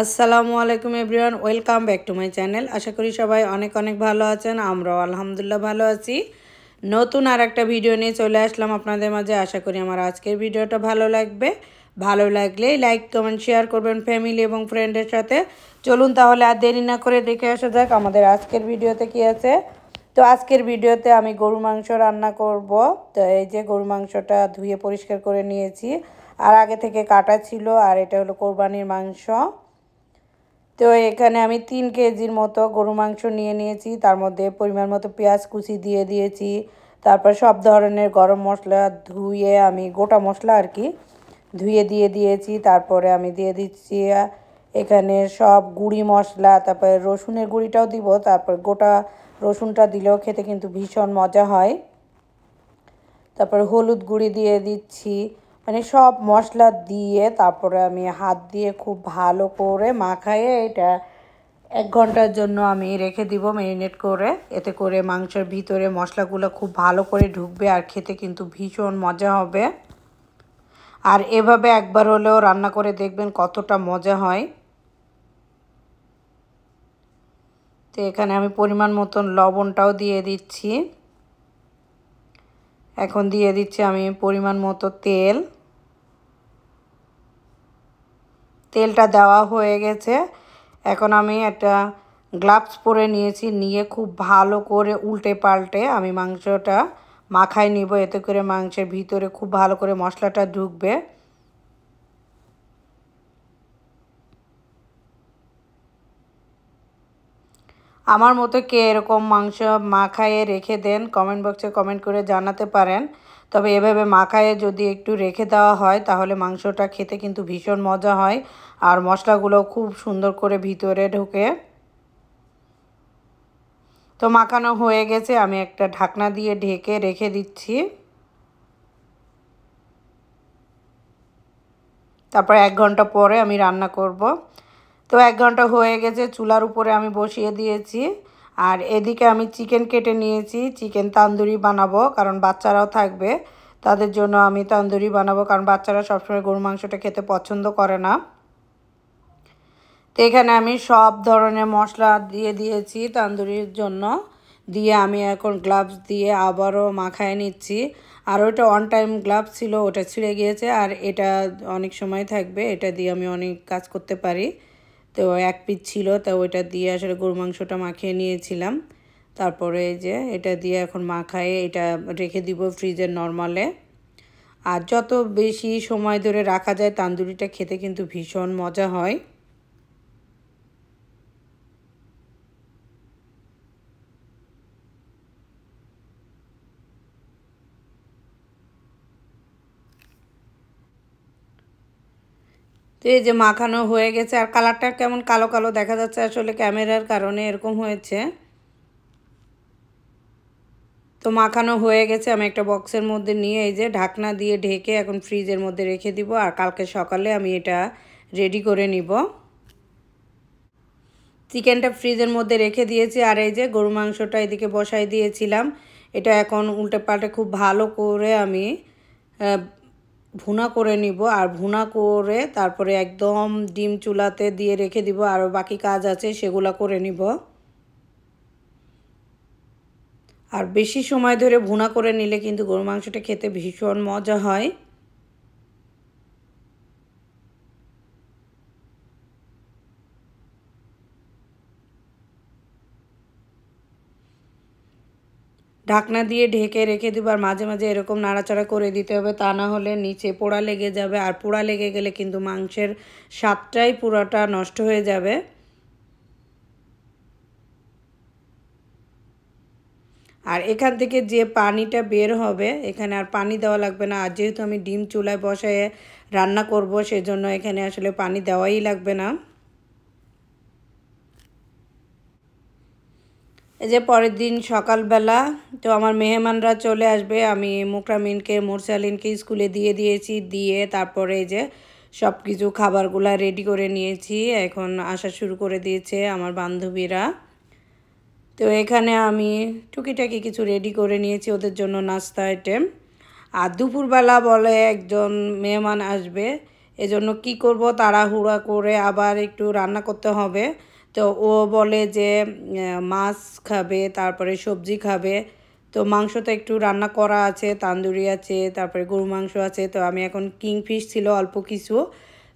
আসসালামু আলাইকুম everyone, welcome back to my channel. আশা করি সবাই অনেক অনেক ভালো আছেন। আমরাও আলহামদুলিল্লাহ ভালো আছি। নতুন আর একটা ভিডিও নিয়ে চলে আসলাম আপনাদের মাঝে। আশা করি আমার আজকের ভিডিওটা ভালো লাগবে। ভালো লাগলে লাইক কমেন্ট শেয়ার করবেন ফ্যামিলি এবং ফ্রেন্ডের সাথে। চলুন তাহলে আর দেরি না করে দেখে আসা যাক আমাদের আজকের ভিডিওতে কি আছে। তো আজকের ভিডিওতে আমি গরু মাংস রান্না করব। তো এই যে গরু মাংসটা ধুয়ে পরিষ্কার করে নিয়েছি, আর আগে থেকে কাটা ছিল। আর এটা হলো কোরবানির মাংস। তো এখানে আমি 3 কেজির মতো গরু মাংস নিয়ে নিয়েছি। তার মধ্যে পরিমাণ মতো পেঁয়াজ কুচি দিয়ে দিয়েছি। তারপর সব ধরনের গরম মশলা ধুয়ে, আমি গোটা মশলা আর কি ধুয়ে দিয়ে দিয়েছি। তারপরে আমি দিয়ে দিচ্ছি এখানে সব গুঁড়ি মশলা, তারপরে রসুনের গুঁড়িটাও দিব। তারপর গোটা রসুনটা দিলেও খেতে কিন্তু ভীষণ মজা হয়। তারপরে হলুদ গুঁড়ি দিয়ে দিচ্ছি, মানে সব মশলা দিয়ে তারপরে আমি হাত দিয়ে খুব ভালো করে মাখায়ে এটা 1 ঘন্টার জন্য আমি রেখে দিব ম্যারিনেট করে। এতে করে মাংসের ভিতরে মশলাগুলো খুব ভালো করে ঢুকবে আর খেতে কিন্তু ভীষণ মজা হবে। আর এভাবে একবার হলেও রান্না করে দেখবেন কতটা মজা হয়। তো এখানে আমি পরিমাণ মতন লবণটাও দিয়ে দিচ্ছি। এখন দিয়ে দিচ্ছি আমি পরিমাণ মতো তেল। তেলটা দেওয়া হয়ে গেছে। এখন আমি একটা গ্লাভস পরে নিয়েছি, নিয়ে খুব ভালো করে উল্টে পাল্টে আমি মাংসটা মাখায় নিব। এতে করে মাংসের ভিতরে খুব ভালো করে মশলাটা ঢুকবে। আমার মতো কে এরকম মাংস মাখায়ে রেখে দেন, কমেন্ট বক্সে কমেন্ট করে জানাতে পারেন। তবে এভাবে মাখায়ে যদি একটু রেখে দেওয়া হয় তাহলে মাংসটা খেতে কিন্তু ভীষণ মজা হয়, আর মশলাগুলো খুব সুন্দর করে ভিতরে ঢোকে। তো মাখানো হয়ে গেছে, আমি একটা ঢাকনা দিয়ে ঢেকে রেখে দিচ্ছি। তারপর 1 ঘন্টা পরে আমি রান্না করব। তো 1 ঘন্টা হয়ে গেছে, চুলার উপরে আমি বসিয়ে দিয়েছি। আর এদিকে আমি চিকেন কেটে নিয়েছি, চিকেন তান্দুরি বানাবো, কারণ বাচ্চারাও থাকবে। তাদের জন্য আমি তান্দুরি বানাবো, কারণ বাচ্চারা সবসময় গরু মাংসটা খেতে পছন্দ করে না। তো এখানে আমি সব ধরনের মশলা দিয়ে দিয়েছি তান্দুরির জন্য। দিয়ে আমি এখন গ্লাভস দিয়ে আবারও মাখায় নিচ্ছি। আর ওটা অন টাইম গ্লাভস ছিল, ওটা ছিঁড়ে গিয়েছে। আর এটা অনেক সময় থাকবে, এটা দিয়ে আমি অনেক কাজ করতে পারি। তো 1 পিস ছিল, তো ওইটা দিয়ে আসলে গরু মাংসটা মাখিয়ে নিয়েছিলাম। তারপরে এই যে এটা দিয়ে এখন মাখায়ে এটা রেখে দিব ফ্রিজের নরমালে। আর যত বেশি সময় ধরে রাখা যায় তান্দুরিটা খেতে কিন্তু ভীষণ মজা হয়। তো এই যে মাখানো হয়ে গেছে, আর কালারটা কেমন কালো কালো দেখা যাচ্ছে, আসলে ক্যামেরার কারণে এরকম হয়েছে। তো মাখানো হয়ে গেছে, আমি একটা বক্সের মধ্যে নিয়ে এই যে ঢাকনা দিয়ে ঢেকে এখন ফ্রিজের মধ্যে রেখে দিব। আর কালকে সকালে আমি এটা রেডি করে নিব। চিকেনটা ফ্রিজের মধ্যে রেখে দিয়েছি, আর এই যে গরু মাংসটা এদিকে বসাই দিয়েছিলাম। এটা এখন উল্টে পাল্টে খুব ভালো করে আমি ভুনা করে নিব। আর ভুনা করে তারপরে একদম ডিম চুলাতে দিয়ে রেখে দিব। আরও বাকি কাজ আছে সেগুলো করে নিব। আর বেশি সময় ধরে ভুনা করে নিলে কিন্তু গরু মাংসটা খেতে ভীষণ মজা হয়। ঢাকনা দিয়ে ঢেকে রেখে দিব, আর মাঝে মাঝে এরকম নাড়াচাড়া করে দিতে হবে, তা না হলে নিচে পোড়া লেগে যাবে। আর পোড়া লেগে গেলে কিন্তু মাংসের স্বাদটাই পুরোটা নষ্ট হয়ে যাবে। আর এখান থেকে যে পানিটা বের হবে, এখানে আর পানি দেওয়া লাগবে না। আর যেহেতু আমি ডিম চুলায় বসায় রান্না করব, সেজন্য এখানে আসলে পানি দেওয়াই লাগবে না। এই যে পরের দিন সকালবেলা, তো আমার মেহমানরা চলে আসবে। আমি মুকরামিনকে মুরসালিনকে স্কুলে দিয়ে দিয়েছি, দিয়ে তারপরে এই যে সব কিছু খাবারগুলা রেডি করে নিয়েছি। এখন আসা শুরু করে দিয়েছে আমার বান্ধবীরা। তো এখানে আমি টুকিটাকি কিছু রেডি করে নিয়েছি ওদের জন্য নাস্তা আইটেম। আর দুপুরবেলা বলে একজন মেহমান আসবে, এজন্য কি করব, তাড়াহুড়া করে আবার একটু রান্না করতে হবে। তো ও বলে যে মাছ খাবে, তারপরে সবজি খাবে। তো মাংস তো একটু রান্না করা আছে, তান্দুরি আছে, তারপরে গরু মাংস আছে। তো আমি এখন কিংফিশ ছিল অল্প কিছু,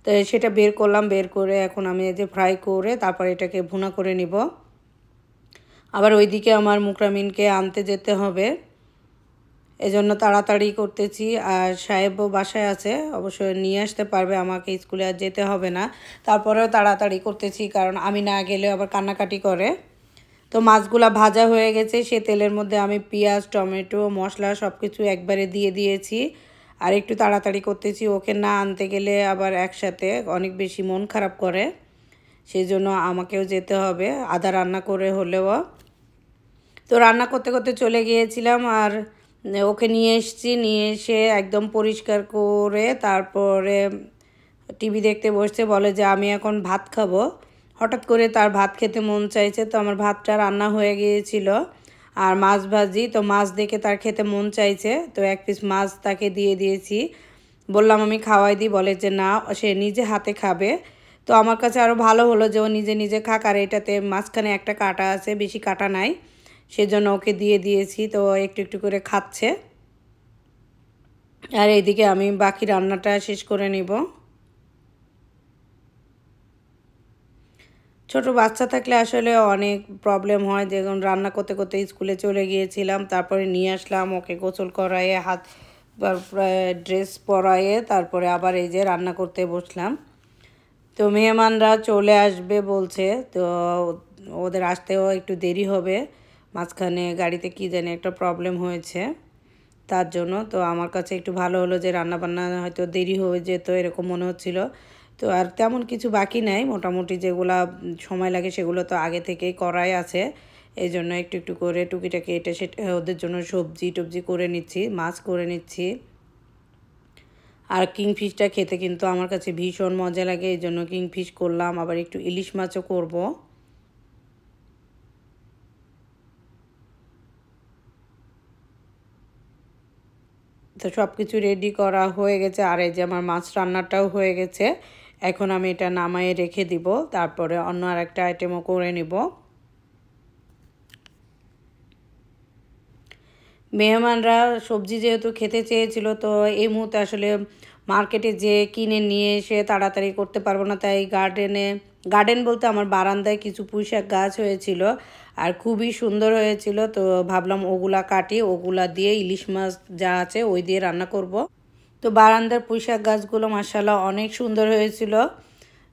তো সেটা বের করলাম, বের করে এখন আমি এই যে ফ্রাই করে তারপরে এটাকে ভুনা করে নিব। আবার ওইদিকে আমার মুকরামিনকে আনতে যেতে হবে, এজন্য তাড়াতাড়ি করতেছি। আর সাহেবও বাসায় আছে, অবশ্যই নিয়ে আসতে পারবে, আমাকে স্কুলে আর যেতে হবে না। তারপরেও তাড়াতাড়ি করতেছি, কারণ আমি না গেলে আবার কান্নাকাটি করে। তো মাছগুলা ভাজা হয়ে গেছে, সে তেলের মধ্যে আমি পেঁয়াজ, টমেটো, মশলা সব কিছু একবারে দিয়ে দিয়েছি। আর একটু তাড়াতাড়ি করতেছি, ওকে না আনতে গেলে আবার একসাথে অনেক বেশি মন খারাপ করে, সেই জন্য আমাকেও যেতে হবে আধা রান্না করে হলেও। তো রান্না করতে করতে চলে গিয়েছিলাম, আর ওকে নিয়ে এসেছি, নিয়ে এসে একদম পরিষ্কার করে তারপরে টিভি দেখতে বসতে, বলে যে আমি এখন ভাত খাবো। হঠাৎ করে তার ভাত খেতে মন চাইছে, তো আমার ভাতটা রান্না হয়ে গিয়েছিল আর মাছ ভাজি, তো মাছ দেখে তার খেতে মন চাইছে, তো এক পিস মাছ তাকে দিয়ে দিয়েছি। বললাম আমি খাওয়াই দিই, বলে যে না, সে নিজে হাতে খাবে। তো আমার কাছে আরও ভালো হলো যে ও নিজে নিজে খাক, আর এটাতে মাঝখানে একটা কাঁটা আছে, বেশি কাঁটা নাই, সেজন্য ওকে দিয়ে দিয়েছি। তো একটু একটু করে খাচ্ছে, আর এইদিকে আমি বাকি রান্নাটা শেষ করে নিব। ছোট বাচ্চা থাকলে আসলে অনেক প্রবলেম হয়, যেমন রান্না করতে করতে স্কুলে চলে গিয়েছিলাম, তারপরে নিয়ে আসলাম, ওকে গোসল করাইয়ে হাত ড্রেস পরাইয়ে তারপরে আবার এই যে রান্না করতে বসলাম। তো মেহমানরা চলে আসবে বলছে, তো ওদের আসতেও একটু দেরি হবে, মাঝখানে গাড়িতে কি জানি একটা প্রবলেম হয়েছে, তার জন্য। তো আমার কাছে একটু ভালো হলো যে রান্নাবান্না হয়তো দেরি হয়ে যেত এরকম মনে হচ্ছিল। তো আর তেমন কিছু বাকি নাই, মোটামুটি যেগুলা সময় লাগে সেগুলো তো আগে থেকেই করাই আছে, এই জন্য একটু একটু করে টুকিটাকি এটা সেটা ওদের জন্য সবজি টবজি করে নিচ্ছি, মাছ করে নিচ্ছি। আর কিংফিশটা খেতে কিন্তু আমার কাছে ভীষণ মজা লাগে, এই জন্য কিংফিশ করলাম, আবার একটু ইলিশ মাছও করব। তো সব কিছু রেডি করা হয়ে গেছে, আর এই যে আমার মাছ রান্নাটাও হয়ে গেছে। এখন আমি এটা নামায়ে রেখে দিব, তারপরে অন্য আর একটা আইটেমও করে নিব। মেহমানরা সবজি যেহেতু খেতে চেয়েছিল, তো এই মুহূর্তে আসলে মার্কেটে যে কিনে নিয়ে এসে তাড়াতাড়ি করতে পারবো না, তাই গার্ডেন বলতে আমার বারান্দায় কিছু পুঁইশাক গাছ হয়েছিল, আর খুবই সুন্দর হয়েছিল। তো ভাবলাম ওগুলা কাটি, ওগুলা দিয়ে ইলিশ মাছ যা আছে ওই দিয়ে রান্না করব। তো বারান্দার পুঁইশাক গাছগুলো মাশাআল্লাহ অনেক সুন্দর হয়েছিল।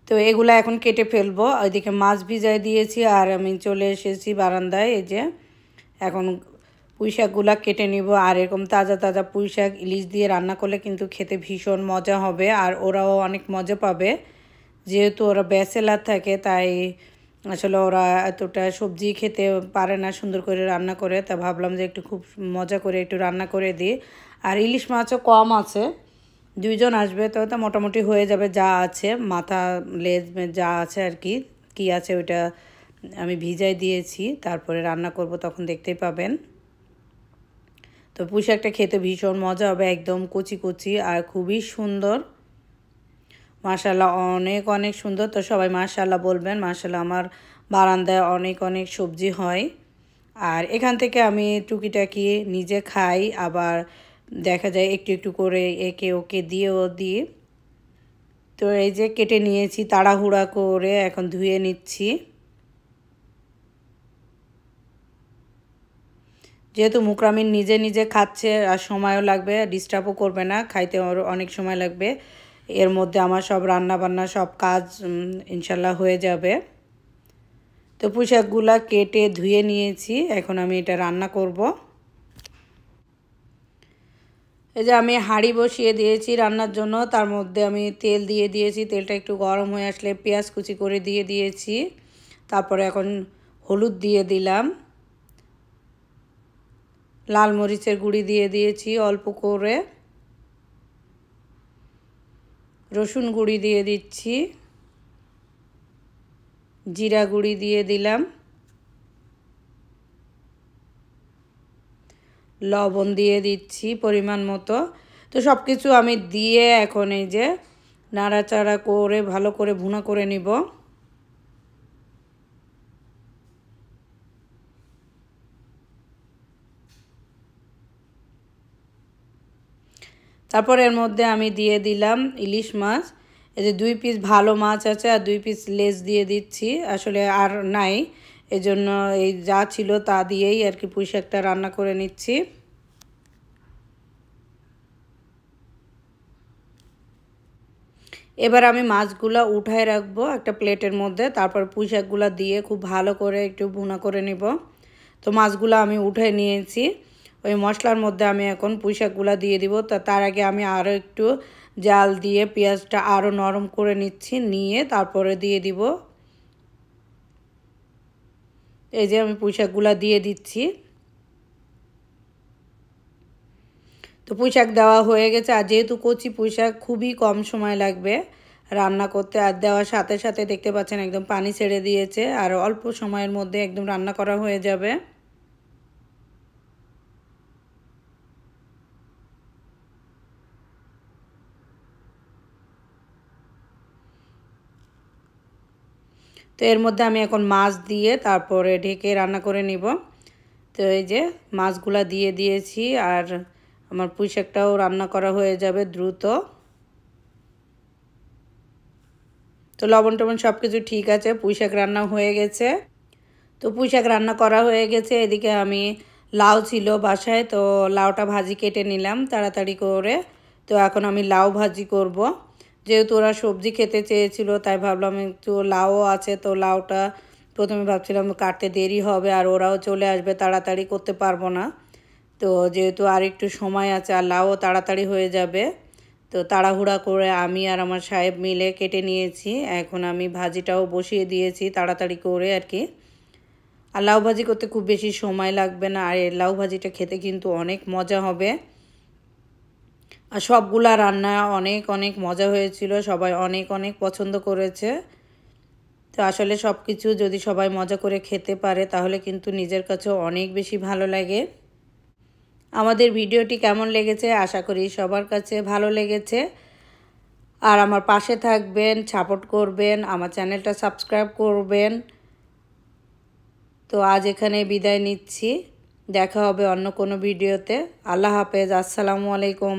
তো এগুলা এখন কেটে ফেলবো, ওইদিকে মাছ ভিজায় দিয়েছি, আর আমি চলে এসেছি বারান্দায়। এই যে এখন পুঁইশাকগুলা কেটে নিব, আর এরকম তাজা তাজা পুঁইশাক ইলিশ দিয়ে রান্না করলে কিন্তু খেতে ভীষণ মজা হবে, আর ওরাও অনেক মজা পাবে। যেহেতু ওরা ব্যাচেলার থাকে, তাই আসলে ওরা এতটা সবজি খেতে পারে না সুন্দর করে রান্না করে, তা ভাবলাম যে একটু খুব মজা করে একটু রান্না করে দিই। আর ইলিশ মাছও কম আছে, দুইজন আসবে, তো তো মোটামুটি হয়ে যাবে, যা আছে মাথা লেজ যা আছে আর কি কি আছে ওইটা আমি ভিজাই দিয়েছি, তারপরে রান্না করব, তখন দেখতেই পাবেন। তো পুঁইশাকটা খেতে ভীষণ মজা হবে, একদম কচি কচি আর খুবই সুন্দর, মাশাআল্লাহ অনেক অনেক সুন্দর। তো সবাই মাশাআল্লাহ বলবেন, মাশাআল্লাহ আমার বারান্দায় অনেক অনেক সবজি হয়, আর এখান থেকে আমি টুকিটাকি নিজে খাই, আবার দেখা যায় একটু একটু করে একে ওকে দিয়েও দিই। তো এই যে কেটে নিয়েছি তাড়াহুড়া করে, এখন ধুয়ে নিচ্ছি। যেহেতু মুকরামিন নিজে নিজে খাচ্ছে, আর সময়ও লাগবে, ডিস্টার্বও করবে না, খাইতে অনেক সময় লাগবে, এর মধ্যে আমার সব রান্না বান্না সব কাজ ইনশাল্লাহ হয়ে যাবে। তো পুঁইশাকগুলা কেটে ধুয়ে নিয়েছি, এখন আমি এটা রান্না করব। এই যে আমি হাঁড়ি বসিয়ে দিয়েছি রান্নার জন্য, তার মধ্যে আমি তেল দিয়ে দিয়েছি, তেলটা একটু গরম হয়ে আসলে পেঁয়াজ কুচি করে দিয়ে দিয়েছি, তারপরে এখন হলুদ দিয়ে দিলাম, লাল মরিচের গুঁড়ি দিয়ে দিয়েছি অল্প করে, রসুন গুঁড়ি দিয়ে দিচ্ছি, জিরা গুঁড়ি দিয়ে দিলাম, লবণ দিয়ে দিচ্ছি পরিমাণ মতো। তো সব কিছু আমি দিয়ে এখন এই যে নাড়াচাড়া করে ভালো করে ভুনা করে নিব। তারপর এর মধ্যে আমি দিয়ে দিলাম ইলিশ মাছ। এই যে 2 পিস ভালো মাছ আছে আর 2 পিস লেজ দিয়ে দিচ্ছি, আসলে আর নাই, এজন্য এই যা ছিল তা দিয়েই আর কি পুঁই শাকটা রান্না করে নিচ্ছি। এবার আমি মাছগুলা উঠায় রাখবো একটা প্লেটের মধ্যে, তারপর পুঁই শাকগুলা দিয়ে খুব ভালো করে একটু ভুনা করে নিব। তো মাছগুলো আমি উঠে নিয়েছি, ওই মশলার মধ্যে আমি এখন পুঁই শাকগুলা দিয়ে দিব। তো তার আগে আমি আরও একটু জাল দিয়ে পেঁয়াজটা আরও নরম করে নিচ্ছি, নিয়ে তারপরে দিয়ে দিব। এই যে আমি পুঁই শাকগুলা দিয়ে দিচ্ছি। তো পুঁই শাক দেওয়া হয়ে গেছে, আর যেহেতু কচি পুঁই শাক খুবই কম সময় লাগবে রান্না করতে, আর দেওয়ার সাথে সাথে দেখতে পাচ্ছেন একদম পানি ছেড়ে দিয়েছে, আর অল্প সময়ের মধ্যে একদম রান্না করা হয়ে যাবে। তো এর মধ্যে আমি এখন মাছ দিয়ে তারপরে ঢেকে রান্না করে নিব। তো এই যে মাছগুলা দিয়ে দিয়েছি, আর আমার পুঁই শাকটাও রান্না করা হয়ে যাবে দ্রুত। তো লবণ টবণ সব কিছু ঠিক আছে, পুঁই শাক রান্না হয়ে গেছে। তো পুঁই শাক রান্না করা হয়ে গেছে, এদিকে আমি লাউ ছিল বাসায়, তো লাউটা ভাজি কেটে নিলাম তাড়াতাড়ি করে। তো এখন আমি লাউ ভাজি করব, যেহেতু ওরা সবজি খেতে চেয়েছিল তাই ভাবলাম একটু লাউও আছে, তো লাউটা প্রথমে ভাবছিলাম কাটতে দেরি হবে আর ওরাও চলে আসবে, তাড়াতাড়ি করতে পারবো না। তো যেহেতু আর একটু সময় আছে আর লাউও তাড়াতাড়ি হয়ে যাবে, তো তাড়াহুড়া করে আমি আর আমার সাহেব মিলে কেটে নিয়েছি। এখন আমি ভাজিটাও বসিয়ে দিয়েছি তাড়াতাড়ি করে আর কি। আর লাউ ভাজি করতে খুব বেশি সময় লাগবে না, আর এই লাউ ভাজিটা খেতে কিন্তু অনেক মজা হবে। আর সবগুলা রান্না অনেক অনেক মজা হয়েছিল, সবাই অনেক অনেক পছন্দ করেছে। তো আসলে সব কিছু যদি সবাই মজা করে খেতে পারে তাহলে কিন্তু নিজের কাছেও অনেক বেশি ভালো লাগে। আমাদের ভিডিওটি কেমন লেগেছে আশা করি সবার কাছে ভালো লেগেছে। আর আমার পাশে থাকবেন, সাপোর্ট করবেন, আমার চ্যানেলটা সাবস্ক্রাইব করবেন। তো আজ এখানে বিদায় নিচ্ছি, দেখা হবে অন্য কোনো ভিডিওতে। আল্লাহ হাফেজ, আসসালামু আলাইকুম।